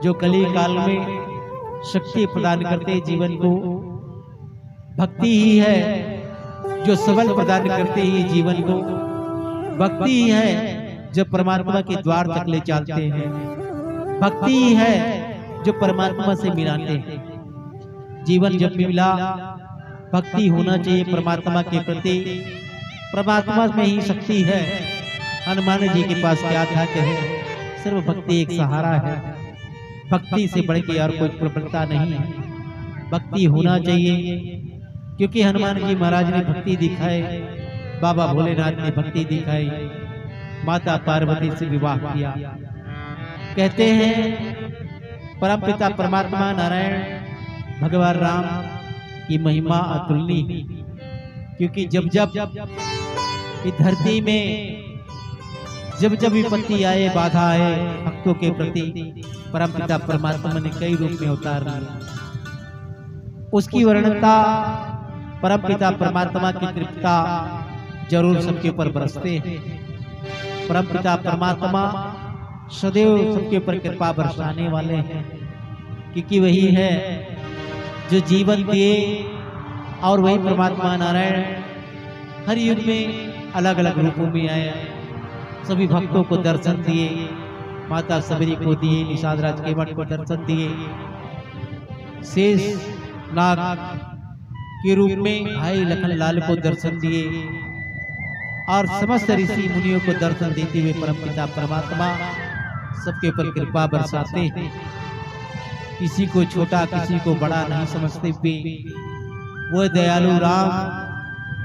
जो कली काल में शक्ति प्रदान करते जीवन को। भक्ति ही है जो सबल प्रदान करते ही जीवन को। भक्ति ही है जो परमात्मा के द्वार तक ले चलते हैं। भक्ति ही है जो परमात्मा से मिलाते हैं। जीवन जब भी मिला भक्ति होना चाहिए परमात्मा के प्रति। परमात्मा में ही शक्ति है। हनुमान जी के पास क्या था कहे, सिर्फ भक्ति एक सहारा है। भक्ति से बढ़ के और कोई प्रबलता नहीं है। भक्ति होना चाहिए, क्योंकि हनुमान जी महाराज ने भक्ति दिखाई, बाबा भोलेनाथ ने भक्ति दिखाई, माता पार्वती से विवाह किया। कहते हैं परमपिता परमात्मा नारायण भगवान राम की महिमा अतुलनीय, क्योंकि जब इस धरती में जब विपत्ति आए, बाधा आए भक्तों के प्रति, परमपिता परमात्मा ने कई रूप में अवतार लिया। उसकी वर्णनता परमपिता परमात्मा की कृपा जरूर सबके ऊपर बरसते हैं। परमपिता परमात्मा सदैव सबके ऊपर कृपा बरसाने वाले हैं, क्योंकि वही है जो जीवन दिए। और वही परमात्मा नारायण हर युग में अलग अलग रूपों में आए, सभी भक्तों को दर्शन दिए। माता सबरी को दिए, निषाद राज के मठ को दर्शन दिए, शेष नाग के रूप में भाई लखन लाल को दर्शन दिए, और समस्त ऋषि मुनियों को दर्शन देते हुए परमपिता परमात्मा सबके ऊपर कृपा बरसाते हैं। किसी को छोटा किसी को बड़ा नहीं समझते हुए वो दयालु राम,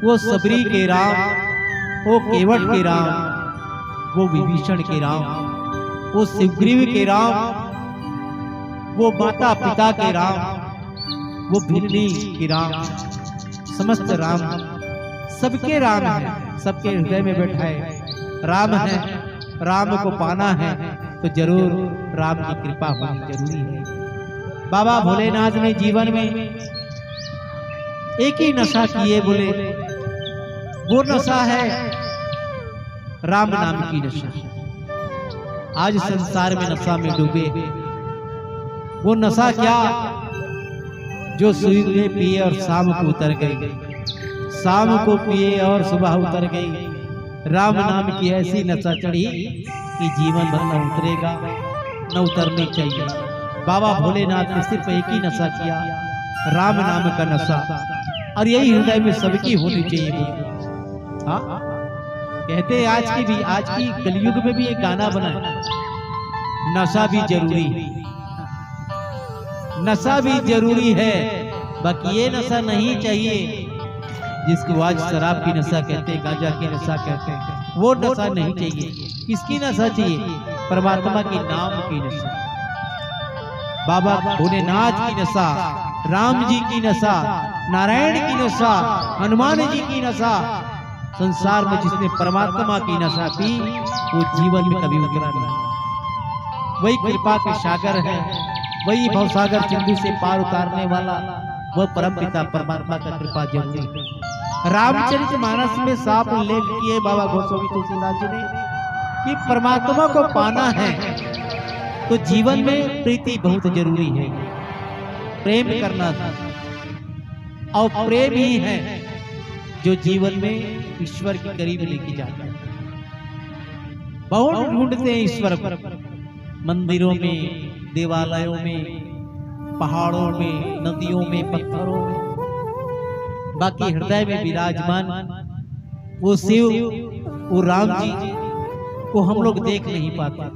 वो सबरी के राम, वो केवट के राम, वो विभीषण के राम, वो सुग्रीव के राम, वो माता पिता के राम, वो भिल्ली के राम, समस्त राम सबके राम है, सबके हृदय में बैठा है। राम है, राम को पाना है तो जरूर राम की कृपा होनी जरूरी है। बाबा भोलेनाथ ने जीवन में एक ही नशा किए, बोले वो नशा है राम नाम की नशा। आज संसार में नशा में डूबे। वो नशा क्या, जो सुबह पिए और शाम को उतर गई, शाम को पिए और सुबह उतर गई। राम नाम की ऐसी नशा चढ़ी कि जीवन भर न उतरेगा, न उतरनी चाहिए। बाबा भोलेनाथ ने सिर्फ एक ही नशा किया, राम नाम का नशा, और यही हृदय में सबकी होनी चाहिए। हाँ, कहते आज की कलयुग में भी एक गाना बना है, नशा भी जरूरी है। नशा भी जरूरी है, बाकी ये नशा नहीं चाहिए जिसको आज शराब की नशा कहते हैं, गांजा की नशा कहते हैं। वो नशा नहीं चाहिए। किसकी नशा चाहिए? परमात्मा के नाम की नशा, बाबा भोलेनाथ की नशा, राम जी की नशा, नारायण की नशा, हनुमान जी की नशा। संसार में जिसने परमात्मा की नशा पी वो जीवन में कभी उतरा नहीं। वही कृपा के सागर है, वही भवसागर सिंधु से पार उतारने वाला वह परमपिता परमात्मा का कृपा जरूरी है। रामचरितमानस में साफ उल्लेख किए बाबा गोस्वामी तुलसीदास जी ने कि परमात्मा को पाना है तो जीवन में प्रीति बहुत जरूरी है, प्रेम करना था। और प्रेम ही है जो जीवन में ईश्वर के करीब लेके जाता है। बहुत ढूंढते हैं ईश्वर पर, मंदिरों में, देवालयों में, पहाड़ों में, नदियों में, पत्थरों में, बाकी हृदय में विराजमान वो शिव, वो राम जी को हम लोग देख नहीं पाते।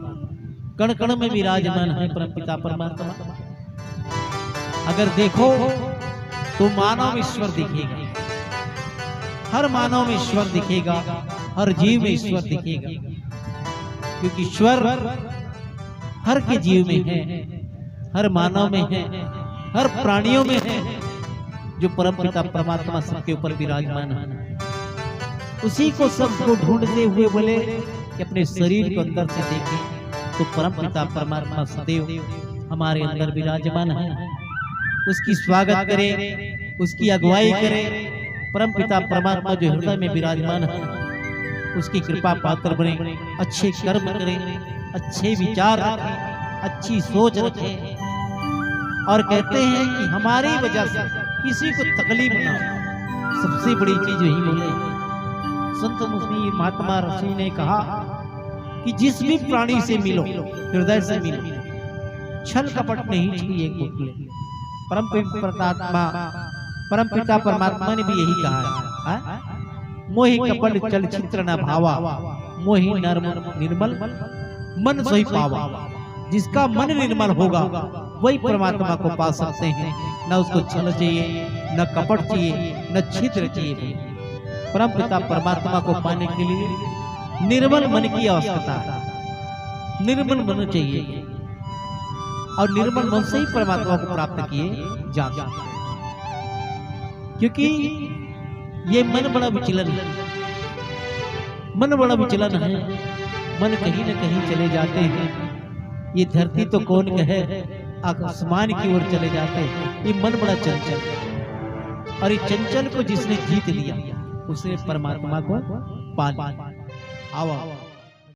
कण कण में विराजमान है परमपिता परमात्मा। अगर देखो तो मानव ईश्वर दिखेगा, हर मानव में ईश्वर दिखेगा, हर जीव में ईश्वर दिखेगा, क्योंकि ईश्वर हर के जीव में है, हर मानव में है, हर प्राणियों में है। जो परमपिता परमात्मा सबके ऊपर विराजमान है, उसी को सबको ढूंढते हुए बोले कि अपने शरीर को अंदर से देखें तो परमपिता परमात्मा सदैव हमारे अंदर विराजमान है। उसकी स्वागत करें, उसकी अगुवाई करें। परमपिता परमात्मा जो हृदय में विराजमान है उसकी कृपा पात्र बने, अच्छे कर्म करें, अच्छे विचार रखें, अच्छी सोच रखें और कहते हैं कि हमारी वजह से किसी को तकलीफ ना हो, सबसे बड़ी चीज यही बोले। संत मुनि महात्मा ऋषि ने कहा कि जिस भी प्राणी से मिलो हृदय से मिलो, छल कपट नहीं चाहिए बोले। परम पिता परमात्मा ने भी यही कहा है, मोहि कपट चल चित्र न भावा, मोहि निर्मल मन सोई पावा। जिसका मन निर्मल होगा वही परमात्मा को पा सकते हैं। न उसको छल चाहिए, न कपट चाहिए, न छिद्र चाहिए। परम पिता परमात्मा को पाने के लिए निर्मल मन की आवश्यकता है। निर्मल मन चाहिए और निर्मल मन से ही परमात्मा को प्राप्त किए जा सकते हैं। क्योंकि ये मन बड़ा विचलन है, मन बड़ा विचलन है। मन कहीं न कहीं चले जाते हैं। ये धरती तो कौन कहे, आसमान की ओर चले जाते हैं। ये मन बड़ा चंचल है और ये चंचल को जिसने जीत लिया उसने परमात्मा को पा लिया। आओ